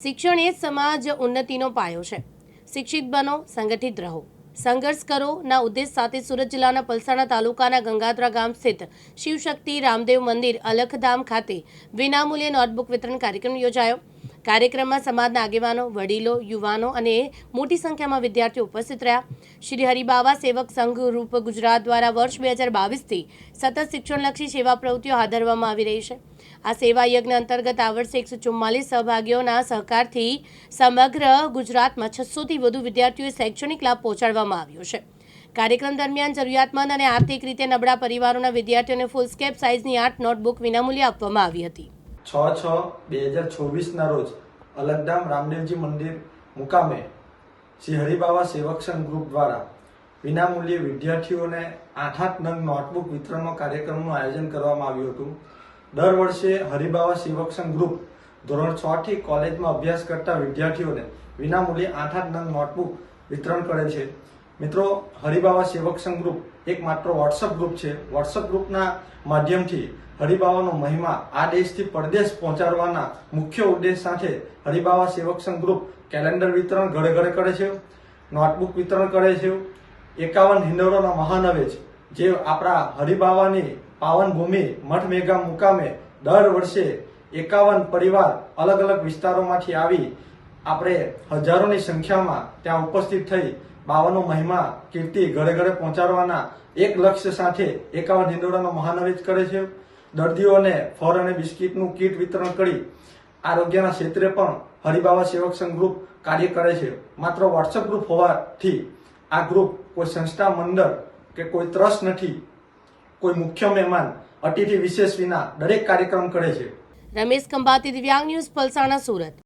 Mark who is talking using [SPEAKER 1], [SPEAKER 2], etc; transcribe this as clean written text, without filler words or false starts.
[SPEAKER 1] શિક્ષણ એ સમાજ ઉન્નતિનો પાયો છે. શિક્ષિત બનો, સંગઠિત રહો, સંઘર્ષ કરો ના ઉદ્દેશ સાથે સુરત જિલ્લાના પલસાણા તાલુકાના ગંગાધરા ગામ સ્થિત શિવશક્તિ રામદેવ મંદિર અલખધામ ખાતે વિનામૂલ્યે નોટબુક વિતરણ કાર્યક્રમ યોજાયો. કાર્યક્રમમાં સમાજના આગેવાનો, વડીલો, યુવાનો અને મોટી સંખ્યામાં વિદ્યાર્થીઓ ઉપસ્થિત રહ્યા. શ્રી હરિબાવા સેવક સંઘ રૂપ ગુજરાત દ્વારા વર્ષ 2022થી સતત શિક્ષણલક્ષી સેવા પ્રવૃત્તિઓ હાથ ધરવામાં આવી રહી છે. આ સેવા યજ્ઞ અંતર્ગત આ વર્ષે 144 સહભાગીઓના સહકારથી સમગ્ર ગુજરાતમાં 600થી વધુ વિદ્યાર્થીઓએ શૈક્ષણિક લાભ પહોંચાડવામાં આવ્યો છે. કાર્યક્રમ દરમિયાન જરૂરિયાતમંદ અને આર્થિક રીતે નબળા પરિવારોના વિદ્યાર્થીઓને ફૂલસ્કેપ સાઇઝની 8 નોટબુક વિનામૂલ્યે આપવામાં આવી હતી.
[SPEAKER 2] 6/6/2024 ના રોજ અલખધામ રામદેવજી મંદિર મુકામે શ્રી હરિબાવા સેવક સંઘ ગ્રુપ દ્વારા વિનામૂલ્યે વિદ્યાર્થીઓને 8 નંગ નોટબુક વિતરણનો કાર્યક્રમનું આયોજન કરવામાં આવ્યું હતું. દર વર્ષે હરિબાવા સેવક સંઘ ગ્રુપ ધોરણ 6 થી કોલેજમાં અભ્યાસ કરતા વિદ્યાર્થીઓને વિનામૂલ્યે 8 નંગ નોટબુક વિતરણ કરે છે. મિત્રો, હરિબાવા સેવક સંઘ ગ્રુપ એકમાત્ર વોટ્સઅપ ગ્રુપ છે. વોટ્સઅપ ગ્રુપના માધ્યમથી હરિબાવાનો મહિમા આ દેશથી પરદેશ પહોંચાડવાના મુખ્ય ઉદ્દેશ સાથે હરિબાવા સેવક સંઘ ગ્રુપ કેલેન્ડર વિતરણ ઘરે ઘરે કરે છે, નોટબુક વિતરણ કરે છે. 51 હિંડોળાના મહાનવેજ જે આપણા હરિબાવાની પાવન ભૂમિ મઠ મેઘા મુકામે દર વર્ષે 51 પરિવાર અલગ અલગ વિસ્તારોમાંથી આવી આપણે હજારોની સંખ્યામાં ત્યાં ઉપસ્થિત થઈ બાવાનો મહિમા કીર્તિ ઘરે ઘરે પહોંચાડવાના એક લક્ષ્ય સાથે 51 હિંડોળાનો મહાનવેજ કરે છે. દર્દીઓને ફળ અને બિસ્કિટનું કીટ વિતરણ કરી આરોગ્યના ક્ષેત્રે પણ હરિબાવા સેવક સંઘ ગ્રુપ કાર્ય કરે છે. માત્ર વોટ્સઅપ ગ્રુપ હોવાથી આ ગ્રુપ કોઈ સંસ્થા મંડળ કે કોઈ ટ્રસ્ટ નથી, કોઈ મુખ્ય મહેમાન અતિથિ વિશેષ વિના દરેક કાર્યક્રમ કરે છે.
[SPEAKER 1] રમેશ ખંભાતી, દિવ્યાંગ ન્યૂઝ, પલસાણા, સુરત.